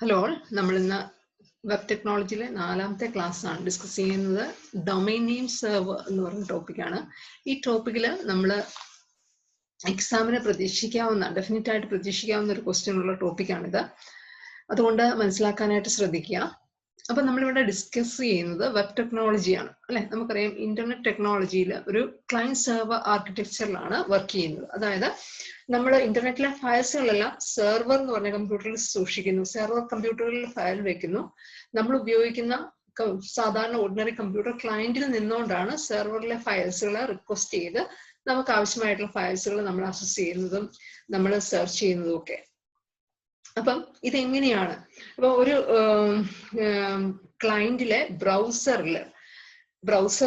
Hello all, നമ്മൾ ഇന്ന് web ടെക്നോളജിയിലെ 4ാമത്തെ class ആണ് ഡിസ്കസ് ചെയ്യുന്നത്. ഡൊമൈൻ നെയിം സെർവർ എന്ന് പറയുന്ന ടോപ്പിക്കാണ്. ഈ ടോപ്പിക്കിൽ നമ്മൾ എക്സാമിന് ഡെഫിനറ്റ് ആയിട്ട് പ്രതീക്ഷിക്കാവുന്ന ഒരു ക്വസ്റ്റ്യൻ ഉള്ള ടോപ്പിക്കാണിത്. അതുകൊണ്ട് മനസ്സിലാക്കാനായിട്ട് ശ്രദ്ധിക്കുക. അപ്പം നമ്മളിവിടെ ഡിസ്കസ് ചെയ്യുന്നത് വെബ് ടെക്നോളജിയാണ് അല്ലെ. നമുക്കറിയാം ഇന്റർനെറ്റ് ടെക്നോളജിയിൽ ഒരു ക്ലയന്റ് സെർവർ ആർക്കിടെക്ചറിലാണ് വർക്ക് ചെയ്യുന്നത്. അതായത് നമ്മൾ ഇന്റർനെറ്റിലെ ഫയൽസുകളെല്ലാം സെർവർ എന്ന് പറഞ്ഞ കമ്പ്യൂട്ടറിൽ സൂക്ഷിക്കുന്നു. സെർവർ കമ്പ്യൂട്ടറിൽ ഫയൽ വെക്കുന്നു. നമ്മൾ ഉപയോഗിക്കുന്ന സാധാരണ ഓർഡിനറി കമ്പ്യൂട്ടർ ക്ലയന്റിൽ നിന്നുകൊണ്ടാണ് സെർവറിലെ ഫയൽസുകളെ റിക്വസ്റ്റ് ചെയ്ത് നമുക്ക് ആവശ്യമായിട്ടുള്ള ഫയൽസുകൾ നമ്മൾ ആക്സസ് ചെയ്യുന്നതും നമ്മൾ സെർച്ച് ചെയ്യുന്നതും ഒക്കെ. അപ്പം ഇതെങ്ങനെയാണ്? അപ്പൊ ഒരു ക്ലയന്റിലെ ബ്രൗസർ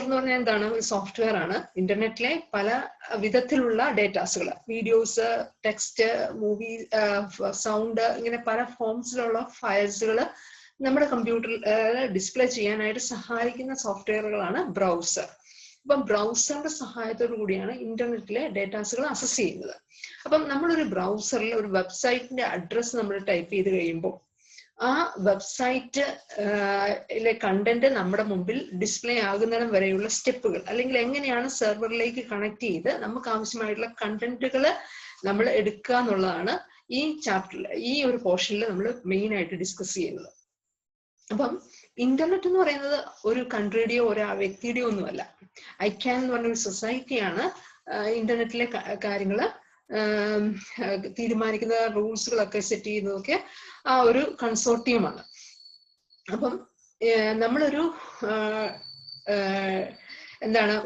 എന്ന് പറഞ്ഞാൽ എന്താണ്? ഒരു സോഫ്റ്റ്വെയർ ആണ്. ഇന്റർനെറ്റിലെ പല വിധത്തിലുള്ള ഡേറ്റാസുകൾ, വീഡിയോസ്, ടെക്സ്റ്റ്, മൂവി, സൗണ്ട്, ഇങ്ങനെ പല ഫോംസിലുള്ള ഫയൽസുകൾ നമ്മുടെ കമ്പ്യൂട്ടറിൽ ഡിസ്പ്ലേ ചെയ്യാനായിട്ട് സഹായിക്കുന്ന സോഫ്റ്റ്വെയറുകളാണ് ബ്രൗസർ. അപ്പം ബ്രൗസറിന്റെ സഹായത്തോടു കൂടിയാണ് ഇന്റർനെറ്റിലെ ഡേറ്റാസുകൾ ആക്സസ് ചെയ്യുന്നത്. അപ്പം നമ്മളൊരു ബ്രൗസറിൽ ഒരു വെബ്സൈറ്റിന്റെ അഡ്രസ്സ് നമ്മൾ ടൈപ്പ് ചെയ്ത് കഴിയുമ്പോൾ ആ വെബ്സൈറ്റിലെ കണ്ടന്റ് നമ്മുടെ മുമ്പിൽ ഡിസ്പ്ലേ ആകുന്നിടം വരെയുള്ള സ്റ്റെപ്പുകൾ, അല്ലെങ്കിൽ എങ്ങനെയാണ് സെർവറിലേക്ക് കണക്ട് ചെയ്ത് നമുക്ക് ആവശ്യമായിട്ടുള്ള കണ്ടന്റുകൾ നമ്മൾ എടുക്കുക എന്നുള്ളതാണ് ഈ ചാപ്റ്ററിൽ, ഈ ഒരു പോർഷനിൽ നമ്മൾ മെയിൻ ആയിട്ട് ഡിസ്കസ് ചെയ്യുന്നത്. അപ്പം ഇന്റർനെറ്റ് എന്ന് പറയുന്നത് ഒരു കൺട്രിയുടെയോ ഒരു വ്യക്തിയുടെയോ ഒന്നുമല്ല. ഐക്യാൻ എന്ന് പറഞ്ഞ ഒരു സൊസൈറ്റിയാണ് ഇന്റർനെറ്റിലെ കാര്യങ്ങൾ തീരുമാനിക്കുന്ന, റൂൾസുകളൊക്കെ സെറ്റ് ചെയ്യുന്നതൊക്കെ ആ ഒരു കൺസോർട്ടിയമാണ്. അപ്പം നമ്മളൊരു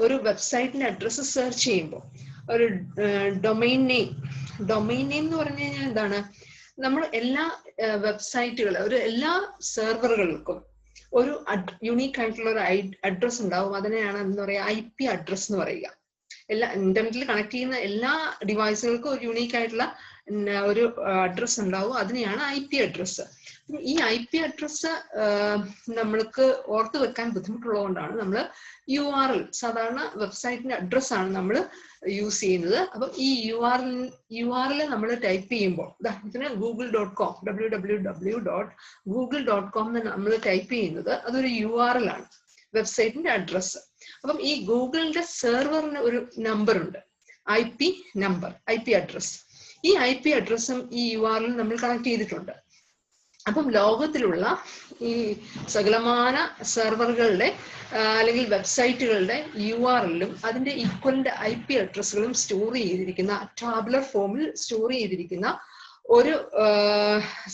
ഒരു വെബ്സൈറ്റിന്റെ അഡ്രസ്സ് സെർച്ച് ചെയ്യുമ്പോൾ ഒരു ഡൊമൈൻ നെയിം എന്ന് പറഞ്ഞു കഴിഞ്ഞാൽ എന്താണ്? നമ്മൾ എല്ലാ എല്ലാ സെർവറുകൾക്കും ഒരു യുണീക്ക് ആയിട്ടുള്ള ഒരു അഡ്രസ് ഉണ്ടാവും. അതിനെയാണ് എന്താ പറയുക, IP അഡ്രസ് എന്ന് പറയുക. എല്ലാ ഇന്റർനെറ്റിൽ കണക്ട് ചെയ്യുന്ന എല്ലാ ഡിവൈസുകൾക്കും ഒരു യുണീക്ക് ആയിട്ടുള്ള ഒരു അഡ്രസ് ഉണ്ടാവും. അതിനെയാണ് IP അഡ്രസ്. ഈ IP അഡ്രസ് നമ്മൾക്ക് ഓർത്ത് വെക്കാൻ ബുദ്ധിമുട്ടുള്ളത് നമ്മൾ URL, സാധാരണ വെബ്സൈറ്റിന്റെ അഡ്രസ്സാണ് നമ്മൾ യൂസ് ചെയ്യുന്നത്. അപ്പം ഈ URL നമ്മൾ ടൈപ്പ് ചെയ്യുമ്പോൾ ഇതിന് google.com www.google.com നമ്മൾ ടൈപ്പ് ചെയ്യുന്നത് അതൊരു URL ആണ്, വെബ്സൈറ്റിന്റെ അഡ്രസ്സ്. അപ്പം ഈ ഗൂഗിളിന്റെ സെർവറിന് ഒരു നമ്പർ ഉണ്ട്, IP അഡ്രസ്. ഈ IP അഡ്രസ്സും ഈ URL നമ്മൾ കണക്ട് ചെയ്തിട്ടുണ്ട്. അപ്പം ലോകത്തിലുള്ള ഈ സകലമാന സെർവറുകളുടെ അല്ലെങ്കിൽ വെബ്സൈറ്റുകളുടെ URL-ലും അതിന്റെ ഈക്വലിന്റെ IP അഡ്രസ്സുകളും സ്റ്റോർ ചെയ്തിരിക്കുന്ന, ടാബുലർ ഫോമിൽ സ്റ്റോർ ചെയ്തിരിക്കുന്ന ഒരു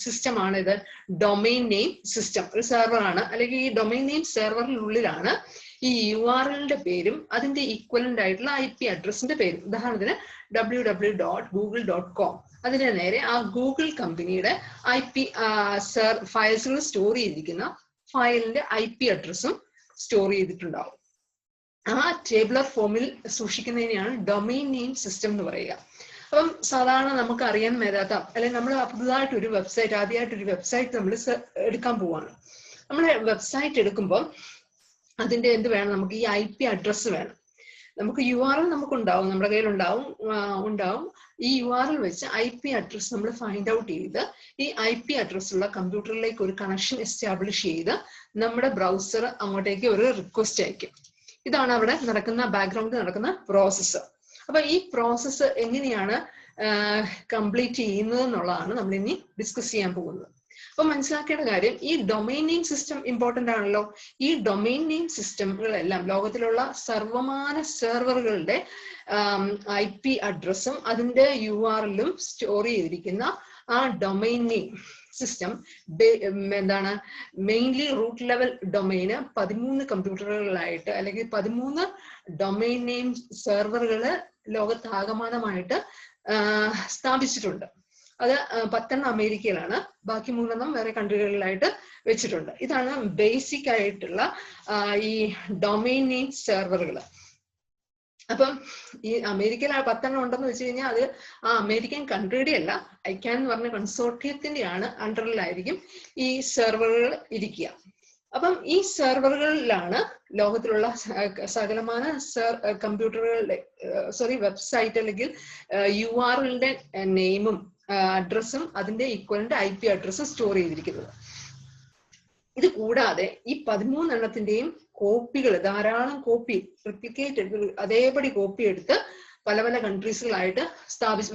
സിസ്റ്റമാണ് ഇത്. ഡൊമൈൻ നെയിം സിസ്റ്റം ഒരു സെർവറാണ്. അല്ലെങ്കിൽ ഈ ഡൊമൈൻ നെയിം സെർവറിനുള്ളിലാണ് ഈ URL-ന്റെ പേരും അതിന്റെ ഈക്വലന്റ് ആയിട്ടുള്ള IP അഡ്രസ്സിന്റെ പേരും. ഉദാഹരണത്തിന് www.google.com, അതിന് നേരെ ആ ഗൂഗിൾ കമ്പനിയുടെ IP ഫയൽസുകൾ സ്റ്റോർ ചെയ്തിരിക്കുന്ന ഫയലിന്റെ IP അഡ്രസ്സും സ്റ്റോർ ചെയ്തിട്ടുണ്ടാവും. ആ ടേബുലർ ഫോമിൽ സൂക്ഷിക്കുന്നതിനെയാണ് ഡൊമൈൻ നെയിം സിസ്റ്റം എന്ന് പറയുക. അപ്പം സാധാരണ നമുക്ക് അറിയാൻ മേലാത്ത, അല്ലെങ്കിൽ നമ്മൾ പുതുതായിട്ടൊരു വെബ്സൈറ്റ്, ആദ്യമായിട്ടൊരു വെബ്സൈറ്റ് നമ്മൾ എടുക്കാൻ പോവാണ്. നമ്മൾ വെബ്സൈറ്റ് എടുക്കുമ്പോൾ അതിന്റെ എന്ത് വേണം? നമുക്ക് ഈ IP അഡ്രസ്സ് വേണം. നമുക്ക് URL നമുക്കുണ്ടാവും, നമ്മുടെ കയ്യിൽ ഉണ്ടാവും. ഈ URL വെച്ച് IP അഡ്രസ് നമ്മൾ ഫൈൻഡ് ഔട്ട് ചെയ്ത് ഈ IP അഡ്രസ് ഉള്ള കമ്പ്യൂട്ടറിലേക്ക് ഒരു കണക്ഷൻ എസ്റ്റാബ്ലിഷ് ചെയ്ത് നമ്മുടെ ബ്രൗസർ അങ്ങോട്ടേക്ക് ഒരു റിക്വസ്റ്റ് അയക്കും. ഇതാണ് അവിടെ ബാക്ക്ഗ്രൗണ്ടിൽ നടക്കുന്ന പ്രോസസ്സ്. അപ്പൊ ഈ പ്രോസസ്സ് എങ്ങനെയാണ് കംപ്ലീറ്റ് ചെയ്യുന്നത് എന്നുള്ളതാണ് നമ്മൾ ഇനി ഡിസ്കസ് ചെയ്യാൻ പോകുന്നത്. അപ്പൊ മനസ്സിലാക്കേണ്ട കാര്യം, ഈ ഡൊമൈൻ നെയിം സിസ്റ്റം ഇമ്പോർട്ടന്റ് ആണല്ലോ. ഈ ഡൊമൈൻ നെയിം സിസ്റ്റങ്ങളെല്ലാം ലോകത്തിലുള്ള സർവമാന സെർവറുകളുടെ IP അഡ്രസ്സും അതിന്റെ URL-ലും സ്റ്റോർ ചെയ്തിരിക്കുന്ന ആ domain name system mainly root level ഡൊമൈന് 13 കമ്പ്യൂട്ടറുകളിലായിട്ട്, അല്ലെങ്കിൽ 13 ഡൊമൈൻ നെയിം സെർവറുകൾ ലോകത്താകമാനമായിട്ട് സ്ഥാപിച്ചിട്ടുണ്ട്. അത് 10 അമേരിക്കയിലാണ്, ബാക്കി 3 വേറെ കൺട്രികളിലായിട്ട് വെച്ചിട്ടുണ്ട്. ഇതാണ് ബേസിക് ആയിട്ടുള്ള ഈ ഡൊമൈൻ നെയിം സെർവറുകൾ. അപ്പം ഈ അമേരിക്കയിൽ 10 ഉണ്ടെന്ന് വെച്ച് കഴിഞ്ഞാൽ അത് ആ അമേരിക്കൻ കൺട്രിയുടെ അല്ല, ഐക്യാൻ എന്ന് പറഞ്ഞ കൺസോർട്ടിയത്തിന്റെയാണ് അണ്ടറിലായിരിക്കും ഈ സെർവറുകൾ ഇരിക്കുക. അപ്പം ഈ സെർവറുകളിലാണ് ലോകത്തിലുള്ള സകലമാന കമ്പ്യൂട്ടറുകളുടെ വെബ്സൈറ്റ് അല്ലെങ്കിൽ URL-ന്റെ നെയിമും അഡ്രസ്സും അതിന്റെ ഈക്വലന്റ് IP അഡ്രസ്സും സ്റ്റോർ ചെയ്തിരിക്കുന്നത്. ഇത് കൂടാതെ ഈ 13 എണ്ണത്തിന്റെയും കോപ്പികൾ, ധാരാളം കോപ്പി റിപ്ലിക്കേറ്റ് അതേപടി കോപ്പി എടുത്ത് പല പല കൺട്രീസിലായിട്ട്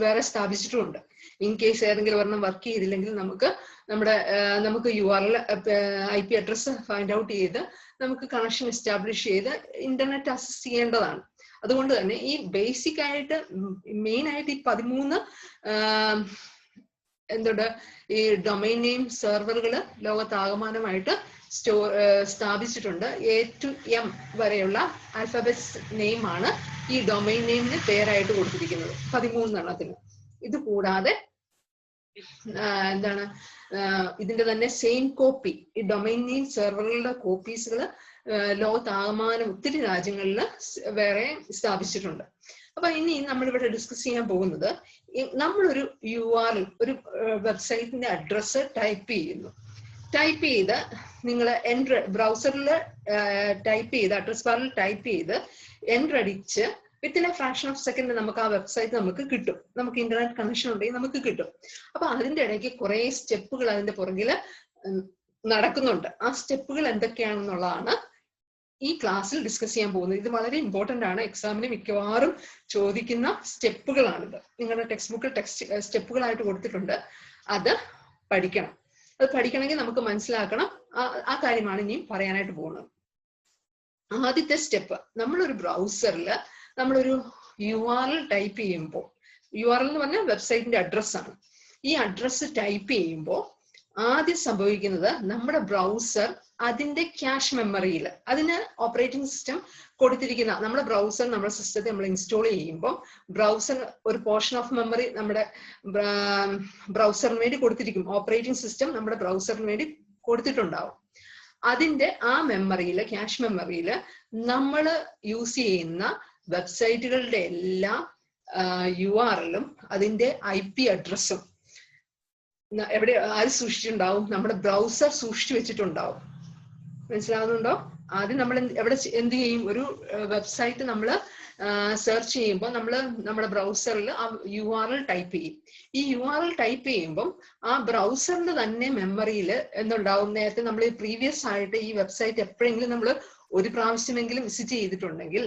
വേറെ സ്ഥാപിച്ചിട്ടുമുണ്ട്. ഇൻ കേസ് ഏതെങ്കിലും ഒരെണ്ണം വർക്ക് ചെയ്തില്ലെങ്കിൽ നമുക്ക് URL IP address find out ചെയ്ത് നമുക്ക് കണക്ഷൻ എസ്റ്റാബ്ലിഷ് ചെയ്ത് ഇന്റർനെറ്റ് അക്സസ് ചെയ്യേണ്ടതാണ്. അതുകൊണ്ട് തന്നെ ഈ ബേസിക് ആയിട്ട് മെയിൻ ആയിട്ട് ഈ 13 ഈ ഡൊമൈൻ നെയിം സെർവറുകൾ ലോകത്താകമാനമായിട്ട് സ്ഥാപിച്ചിട്ടുണ്ട്. A to M വരെയുള്ള ആൽഫബറ്റ്സ് നെയിം ആണ് ഈ ഡൊമൈൻ നെയിമിന് പേരായിട്ട് കൊടുത്തിരിക്കുന്നത് 13 എണ്ണത്തിന്. ഇത് കൂടാതെ ഇതിന്റെ തന്നെ സെയിം കോപ്പി, ഈ ഡൊമൈൻ നെയിം സെർവറുകളുടെ കോപ്പീസുകൾ ലോകത്താകമാനം ഒത്തിരി രാജ്യങ്ങളിൽ വേറെ സ്ഥാപിച്ചിട്ടുണ്ട്. അപ്പൊ ഇനി നമ്മളിവിടെ ഡിസ്കസ് ചെയ്യാൻ പോകുന്നത്, നമ്മളൊരു URL, ഒരു വെബ്സൈറ്റിന്റെ അഡ്രസ്സ് ടൈപ്പ് ചെയ്ത് നിങ്ങൾ ബ്രൗസറിൽ ടൈപ്പ് ചെയ്ത് അഡ്രസ് ബാറിൽ ടൈപ്പ് ചെയ്ത് എൻ്റർ അടിച്ച് within A fraction of second നമുക്ക് ആ വെബ്സൈറ്റ് നമുക്ക് കിട്ടും. നമുക്ക് ഇന്റർനെറ്റ് കണക്ഷൻ ഉണ്ടെങ്കിൽ നമുക്ക് കിട്ടും. അപ്പൊ അതിന്റെ ഇടയ്ക്ക് കുറെ സ്റ്റെപ്പുകൾ അതിന്റെ പുറകിൽ നടക്കുന്നുണ്ട്. ആ സ്റ്റെപ്പുകൾ എന്തൊക്കെയാണെന്നുള്ളതാണ് ഈ ക്ലാസ്സിൽ ഡിസ്കസ് ചെയ്യാൻ പോകുന്നത്. ഇത് വളരെ ഇമ്പോർട്ടന്റ് ആണ്. എക്സാമിന് മിക്കവാറും ചോദിക്കുന്ന സ്റ്റെപ്പുകളാണിത്. നിങ്ങളുടെ ടെക്സ്റ്റ് ബുക്കിൽ സ്റ്റെപ്പുകളായിട്ട് കൊടുത്തിട്ടുണ്ട്. അത് പഠിക്കണം. അത് പഠിക്കണമെങ്കിൽ നമുക്ക് മനസ്സിലാക്കണം. ആ കാര്യമാണ് ഇനിയും പറയാനായിട്ട് പോകുന്നത്. ആദ്യത്തെ സ്റ്റെപ്പ്, നമ്മളൊരു ബ്രൗസറിൽ നമ്മളൊരു URL ടൈപ്പ് ചെയ്യുമ്പോൾ, URL എന്ന് പറഞ്ഞാൽ വെബ്സൈറ്റിന്റെ അഡ്രസ്സാണ്. ഈ അഡ്രസ്സ് ടൈപ്പ് ചെയ്യുമ്പോൾ ആദ്യം സംഭവിക്കുന്നത്, നമ്മുടെ ബ്രൗസർ അതിന്റെ ക്യാഷ് മെമ്മറിയിൽ, അതിന് ഓപ്പറേറ്റിംഗ് സിസ്റ്റം കൊടുത്തിരിക്കുന്ന, നമ്മുടെ ബ്രൗസർ നമ്മുടെ സിസ്റ്റത്തെ നമ്മൾ ഇൻസ്റ്റാൾ ചെയ്യുമ്പോൾ ബ്രൗസർ ഒരു പോർഷൻ ഓഫ് മെമ്മറി നമ്മുടെ ബ്രൗസറിന് വേണ്ടി കൊടുത്തിരിക്കും. ഓപ്പറേറ്റിംഗ് സിസ്റ്റം നമ്മുടെ ബ്രൗസറിന് വേണ്ടി കൊടുത്തിട്ടുണ്ടാവും. അതിന്റെ ആ മെമ്മറിയിൽ, ക്യാഷ് മെമ്മറിയിൽ നമ്മൾ യൂസ് ചെയ്യുന്ന വെബ്സൈറ്റുകളുടെ എല്ലാ URL-ഉം അതിന്റെ IP അഡ്രസ്സും ആര് സൂക്ഷിച്ചിട്ടുണ്ടാവും? നമ്മുടെ ബ്രൗസർ സൂക്ഷിച്ചു വെച്ചിട്ടുണ്ടാവും. മനസ്സിലാവുന്നുണ്ടോ? ആദ്യം നമ്മൾ എന്ത് ചെയ്യും? ഒരു വെബ്സൈറ്റ് നമ്മൾ സെർച്ച് ചെയ്യുമ്പോൾ നമ്മുടെ ബ്രൗസറിൽ ആ URL ടൈപ്പ് ചെയ്യും. ഈ URL ടൈപ്പ് ചെയ്യുമ്പം ആ ബ്രൗസറിന്റെ തന്നെ മെമ്മറിയിൽ എന്തുണ്ടാവും? നേരത്തെ നമ്മൾ പ്രീവിയസ് ആയിട്ട് ഈ വെബ്സൈറ്റ് എപ്പോഴെങ്കിലും നമ്മൾ ഒരു പ്രാവശ്യമെങ്കിലും വിസിറ്റ് ചെയ്തിട്ടുണ്ടെങ്കിൽ,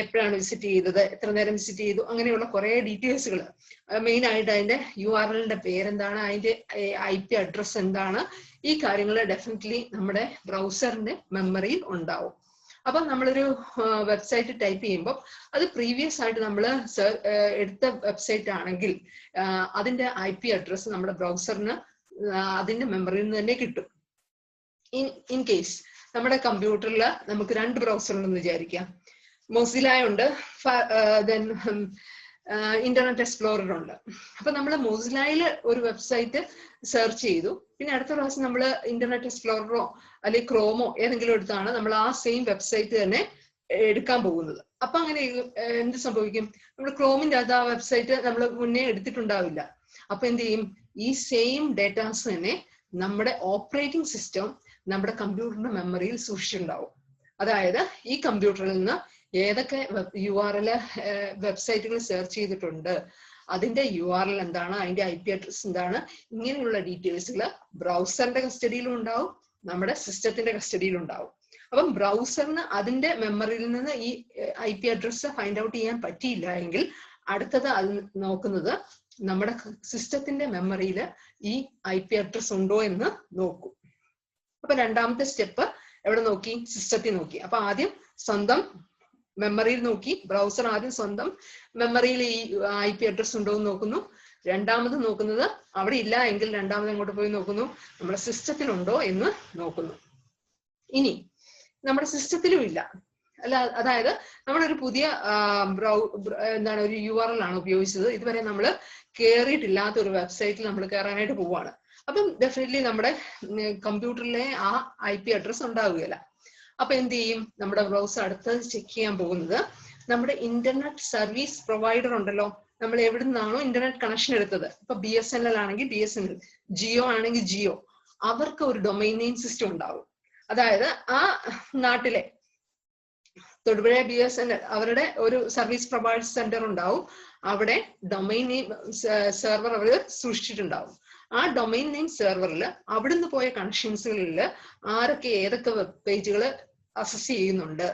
എപ്പോഴാണ് വിസിറ്റ് ചെയ്തത്, എത്ര നേരം വിസിറ്റ് ചെയ്തു, അങ്ങനെയുള്ള കുറെ ഡീറ്റെയിൽസുകൾ, മെയിൻ ആയിട്ട് അതിന്റെ URL-ന്റെ പേരെന്താണ്, അതിന്റെ IP അഡ്രസ് എന്താണ്, ഈ കാര്യങ്ങൾ ഡെഫിനറ്റ്ലി നമ്മുടെ ബ്രൗസറിന്റെ മെമ്മറിയിൽ ഉണ്ടാവും. അപ്പൊ നമ്മളൊരു വെബ്സൈറ്റ് ടൈപ്പ് ചെയ്യുമ്പോൾ അത് പ്രീവിയസ് ആയിട്ട് നമ്മൾ എടുത്ത വെബ്സൈറ്റ് ആണെങ്കിൽ അതിന്റെ IP അഡ്രസ് നമ്മുടെ ബ്രൗസറിന് അതിന്റെ മെമ്മറിയിൽ നിന്ന് തന്നെ കിട്ടും. ഇൻ കേസ് നമ്മുടെ കമ്പ്യൂട്ടറിൽ നമുക്ക് 2 ബ്രൗസർ ഉണ്ടെന്ന് വിചാരിക്കാം. മൊസില്ല ഉണ്ട്, ഇന്റർനെറ്റ് എക്സ്പ്ലോറർ ഉണ്ട്. അപ്പൊ നമ്മൾ മൊസില്ലയിൽ ഒരു വെബ്സൈറ്റ് സെർച്ച് ചെയ്തു, പിന്നെ അടുത്ത പ്രാവശ്യം നമ്മൾ ഇന്റർനെറ്റ് എക്സ്പ്ലോററോ അല്ലെങ്കിൽ ക്രോമോ ഏതെങ്കിലും എടുത്താണ് നമ്മൾ ആ സെയിം വെബ്സൈറ്റ് തന്നെ എടുക്കാൻ പോകുന്നത്. അപ്പൊ അങ്ങനെ എന്ത് സംഭവിക്കും? നമ്മൾ ക്രോമിന്റെ അത് ആ വെബ്സൈറ്റ് നമ്മൾ മുന്നേ എടുത്തിട്ടുണ്ടാവില്ല. അപ്പൊ എന്ത് ചെയ്യും? ഈ സെയിം ഡേറ്റാസ് തന്നെ നമ്മുടെ ഓപ്പറേറ്റിംഗ് സിസ്റ്റം നമ്മുടെ കമ്പ്യൂട്ടറിന്റെ മെമ്മറിയിൽ സൂക്ഷിച്ചിട്ടുണ്ടാവും. അതായത് ഈ കമ്പ്യൂട്ടറിൽ നിന്ന് ഏതൊക്കെ URL വെബ്സൈറ്റുകൾ സെർച്ച് ചെയ്തിട്ടുണ്ട്, അതിന്റെ URL എന്താണ്, അതിന്റെ IP അഡ്രസ് എന്താണ്, ഇങ്ങനെയുള്ള ഡീറ്റെയിൽസുകൾ ബ്രൗസറിന്റെ കസ്റ്റഡിയിലും ഉണ്ടാവും, നമ്മുടെ സിസ്റ്റത്തിന്റെ കസ്റ്റഡിയിലും ഉണ്ടാവും. അപ്പം ബ്രൗസറിന് അതിന്റെ മെമ്മറിയിൽ നിന്ന് ഈ IP അഡ്രസ് ഫൈൻഡ് ഔട്ട് ചെയ്യാൻ പറ്റിയില്ല എങ്കിൽ അടുത്തത് അത് നോക്കുന്നത് നമ്മുടെ സിസ്റ്റത്തിന്റെ മെമ്മറിയിൽ ഈ IP അഡ്രസ് ഉണ്ടോ എന്ന് നോക്കും. അപ്പൊ രണ്ടാമത്തെ സ്റ്റെപ്പ് എവിടെ നോക്കി? സിസ്റ്റത്തിൽ നോക്കി. അപ്പൊ ആദ്യം സ്വന്തം മെമ്മറിയിൽ നോക്കി, ബ്രൗസർ ആദ്യം സ്വന്തം മെമ്മറിയിൽ ഈ IP അഡ്രസ് ഉണ്ടോ എന്ന് നോക്കുന്നു. രണ്ടാമത് നോക്കുന്നത് അവിടെ ഇല്ല എങ്കിൽ രണ്ടാമത് എങ്ങോട്ട് പോയി നോക്കുന്നു? നമ്മുടെ സിസ്റ്റത്തിലുണ്ടോ എന്ന് നോക്കുന്നു. ഇനി നമ്മുടെ സിസ്റ്റത്തിലും ഇല്ല, അതായത് നമ്മളൊരു പുതിയ ഒരു URL ആണ് ഉപയോഗിച്ചത്, ഇതുവരെ നമ്മൾ കയറിയിട്ടില്ലാത്ത ഒരു വെബ്സൈറ്റിൽ നമ്മൾ കയറാനായിട്ട് പോവാണ്. അപ്പം ഡെഫിനറ്റ്ലി നമ്മുടെ കമ്പ്യൂട്ടറിലെ ആ IP അഡ്രസ് ഉണ്ടാവുകയില്ല. അപ്പൊ എന്ത് ചെയ്യും? നമ്മുടെ ബ്രൗസർ അടുത്തത് ചെക്ക് ചെയ്യാൻ പോകുന്നത് നമ്മുടെ ഇന്റർനെറ്റ് സർവീസ് പ്രൊവൈഡർ ഉണ്ടല്ലോ, നമ്മൾ എവിടെ നിന്നാണോ ഇന്റർനെറ്റ് കണക്ഷൻ എടുത്തത്. ഇപ്പൊ BSNL ആണെങ്കിൽ BSNL, ജിയോ ആണെങ്കിൽ ജിയോ, അവർക്ക് ഒരു ഡൊമൈൻ നെയിം സിസ്റ്റം ഉണ്ടാവും. അതായത് ആ നാട്ടിലെ തൊടുപുഴ BSNL അവരുടെ ഒരു സർവീസ് പ്രൊവൈഡർ സെന്റർ ഉണ്ടാവും. അവിടെ ഡൊമൈൻ നെയിം സെർവർ അവർ സൃഷ്ടിച്ചിട്ടുണ്ടാവും. ആ ഡൊമൈൻ നെയിം സെർവറിൽ അവിടുന്ന് പോയ കണക്ഷൻസുകളിൽ ആരൊക്കെ ഏതൊക്കെ വെബ് പേജുകൾ അക്സസ് ചെയ്യുന്നുണ്ട്,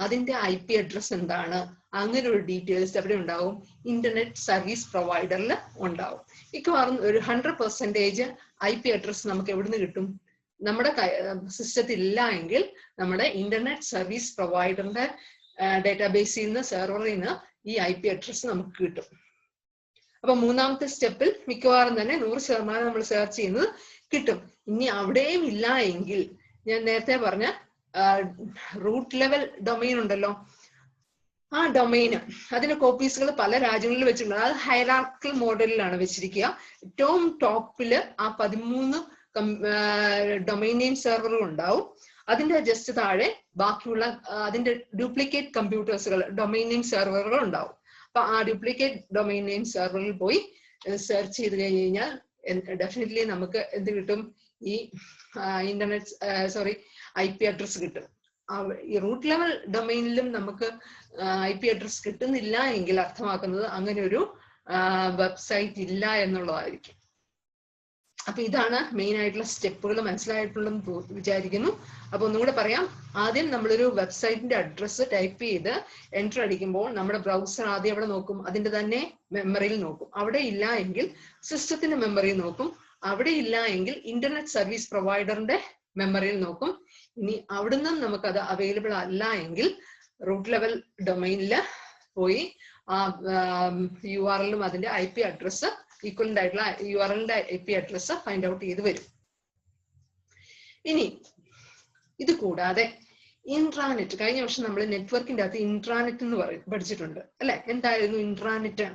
അതിന്റെ IP അഡ്രസ് എന്താണ്, അങ്ങനെ ഒരു ഡീറ്റെയിൽസ് എവിടെ ഉണ്ടാവും? ഇന്റർനെറ്റ് സർവീസ് പ്രൊവൈഡറിൽ ഉണ്ടാവും. മിക്കവാറും ഒരു 100% IP അഡ്രസ് നമുക്ക് എവിടുന്ന് കിട്ടും? നമ്മുടെ സിസ്റ്റത്തിൽ ഇല്ല എങ്കിൽ നമ്മുടെ ഇന്റർനെറ്റ് സർവീസ് പ്രൊവൈഡറിന്റെ ഡേറ്റാബേസിൽ നിന്ന്, സെർവറിൽ നിന്ന് ഈ IP അഡ്രസ് നമുക്ക് കിട്ടും. അപ്പൊ മൂന്നാമത്തെ സ്റ്റെപ്പിൽ മിക്കവാറും തന്നെ 100% നമ്മൾ സെർച്ച് ചെയ്യുന്നത് കിട്ടും. ഇനി അവിടെയും ഇല്ല എങ്കിൽ ഞാൻ നേരത്തെ പറഞ്ഞ റൂട്ട് ലെവൽ ഡൊമൈൻ ഉണ്ടല്ലോ, ആ ഡൊമൈന് അതിന്റെ കോപ്പീസുകൾ പല രാജ്യങ്ങളിൽ വെച്ചിട്ടുണ്ട്. അത് ഹൈറാർക്കിക്കൽ മോഡലിലാണ് വെച്ചിരിക്കുക. ഏറ്റവും ടോപ്പില് ആ 13 ഡൊമൈൻ നെയിം സെർവറുകൾ ഉണ്ടാവും. അതിന്റെ ജസ്റ്റ് താഴെ ബാക്കിയുള്ള അതിന്റെ ഡ്യൂപ്ലിക്കേറ്റ് കമ്പ്യൂട്ടേഴ്സുകൾ, ഡൊമൈൻ നെയിം സെർവറുകൾ ഉണ്ടാവും. അപ്പൊ ആ ഡ്യൂപ്ലിക്കേറ്റ് ഡൊമൈൻ നെയിം സെർവറിൽ പോയി സെർച്ച് ചെയ്ത് കഴിഞ്ഞ് കഴിഞ്ഞാൽ ഡെഫിനറ്റ്ലി നമുക്ക് എന്ത് കിട്ടും? ഈ IP അഡ്രസ് കിട്ടും. ഈ റൂട്ട് ലെവൽ ഡൊമൈനിലും നമുക്ക് IP അഡ്രസ് കിട്ടുന്നില്ല എങ്കിൽ അർത്ഥമാക്കുന്നത് അങ്ങനെ ഒരു വെബ്സൈറ്റ് ഇല്ല എന്നുള്ളതായിരിക്കും. അപ്പൊ ഇതാണ് മെയിൻ ആയിട്ടുള്ള സ്റ്റെപ്പുകൾ. മനസ്സിലായിട്ടുള്ളതെന്ന് വിചാരിക്കുന്നു. അപ്പൊ ഒന്നുകൂടെ പറയാം. ആദ്യം നമ്മളൊരു വെബ്സൈറ്റിന്റെ അഡ്രസ്സ് ടൈപ്പ് ചെയ്ത് എൻ്റർ അടിക്കുമ്പോൾ നമ്മുടെ ബ്രൗസർ ആദ്യം അവിടെ നോക്കും, അതിന്റെ തന്നെ മെമ്മറിയിൽ നോക്കും. അവിടെ ഇല്ല എങ്കിൽ സിസ്റ്റത്തിന്റെ മെമ്മറിയിൽ നോക്കും. അവിടെ ഇല്ല എങ്കിൽ ഇന്റർനെറ്റ് സർവീസ് പ്രൊവൈഡറിന്റെ മെമ്മറിയിൽ നോക്കും. ഇനി അവിടുന്ന് നമുക്കത് അവൈലബിൾ അല്ല എങ്കിൽ റൂട്ട് ലെവൽ ഡൊമൈനിൽ പോയി ആ URL-ഉം അതിന്റെ IP അഡ്രസ്സ് ഈക്വലന്റ് ആയിട്ടുള്ള URL-ന്റെ IP അഡ്രസ്സ് ഫൈൻഡ് ഔട്ട് ചെയ്ത് വരും. ഇനി ഇത് കൂടാതെ ഇൻട്രാനെറ്റ്, കഴിഞ്ഞ വർഷം നമ്മൾ നെറ്റ്വർക്കിന്റെ അകത്ത് ഇൻട്രാനെറ്റ് എന്ന് പഠിച്ചിട്ടുണ്ട് അല്ലെ? എന്തായിരുന്നു ഇൻട്രാനെറ്റ്?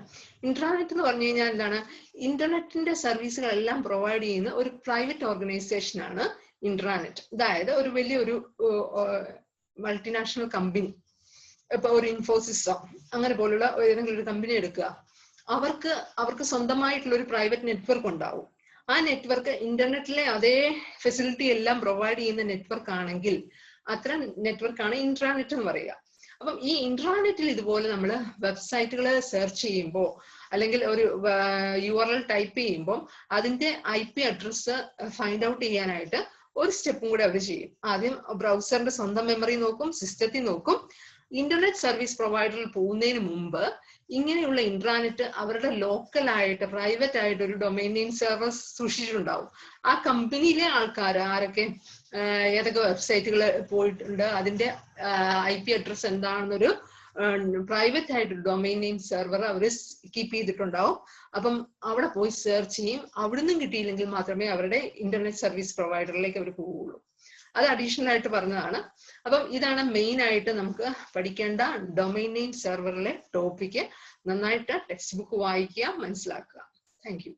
ഇൻട്രാനെറ്റ് എന്ന് പറഞ്ഞു കഴിഞ്ഞാൽ എന്താണ്? ഇന്റർനെറ്റിന്റെ സർവീസുകളെല്ലാം പ്രൊവൈഡ് ചെയ്യുന്ന ഒരു പ്രൈവറ്റ് ഓർഗനൈസേഷൻ ആണ് ഇൻട്രാനെറ്റ്. അതായത് ഒരു വലിയൊരു മൾട്ടിനാഷണൽ കമ്പനി, ഇപ്പൊ ഒരു ഇൻഫോസിസോ അങ്ങനെ പോലുള്ള ഏതെങ്കിലും ഒരു കമ്പനി എടുക്കുക. അവർക്ക് സ്വന്തമായിട്ടുള്ള ഒരു പ്രൈവറ്റ് നെറ്റ്വർക്ക് ഉണ്ടാവും. ആ നെറ്റ്വർക്ക് ഇന്റർനെറ്റിലെ അതേ ഫെസിലിറ്റി എല്ലാം പ്രൊവൈഡ് ചെയ്യുന്ന നെറ്റ്വർക്ക് ആണെങ്കിൽ അത്തരം നെറ്റ്വർക്കാണ് ഇൻട്രാനെറ്റ് എന്ന് പറയുക. അപ്പം ഈ ഇൻട്രാനെറ്റിൽ ഇതുപോലെ നമ്മൾ വെബ്സൈറ്റുകൾ സെർച്ച് ചെയ്യുമ്പോൾ അല്ലെങ്കിൽ ഒരു URL ടൈപ്പ് ചെയ്യുമ്പോൾ അതിന്റെ IP അഡ്രസ്സ് ഫൈൻഡ് ഔട്ട് ചെയ്യാനായിട്ട് ഒരു സ്റ്റെപ്പും കൂടെ അവർ ചെയ്യും. ആദ്യം ബ്രൗസറിന്റെ സ്വന്തം മെമ്മറി നോക്കും, സിസ്റ്റത്തിൽ നോക്കും. ഇന്റർനെറ്റ് സർവീസ് പ്രൊവൈഡറിൽ പോകുന്നതിന് മുമ്പ് ഇങ്ങനെയുള്ള ഇൻട്രാനെറ്റ് അവരുടെ ലോക്കലായിട്ട് പ്രൈവറ്റ് ആയിട്ട് ഒരു ഡൊമൈൻ നെയിം സെർവർ സൂക്ഷിച്ചിട്ടുണ്ടാവും. ആ കമ്പനിയിലെ ആൾക്കാർ ആരൊക്കെ ഏതൊക്കെ വെബ്സൈറ്റുകൾ പോയിട്ടുണ്ട്, അതിന്റെ IP അഡ്രസ് എന്താണെന്നൊരു പ്രൈവറ്റ് ആയിട്ട് ഡൊമൈൻ നെയിം സെർവർ അവർ കീപ്പ് ചെയ്തിട്ടുണ്ടാവും. അപ്പം അവിടെ പോയി സെർച്ച് ചെയ്യും. അവിടുന്ന് കിട്ടിയില്ലെങ്കിൽ മാത്രമേ അവരുടെ ഇന്റർനെറ്റ് സർവീസ് പ്രൊവൈഡറിലേക്ക് അവർ പോവുള്ളൂ. അത് അഡീഷണൽ ആയിട്ട് പറഞ്ഞതാണ്. അപ്പം ഇതാണ് മെയിൻ ആയിട്ട് നമുക്ക് പഠിക്കേണ്ട ഡൊമൈൻ നെയിം സെർവറിലെ ടോപ്പിക്ക്. നന്നായിട്ട് ടെക്സ്റ്റ് ബുക്ക് വായിക്കുക, മനസ്സിലാക്കുക. Thank you.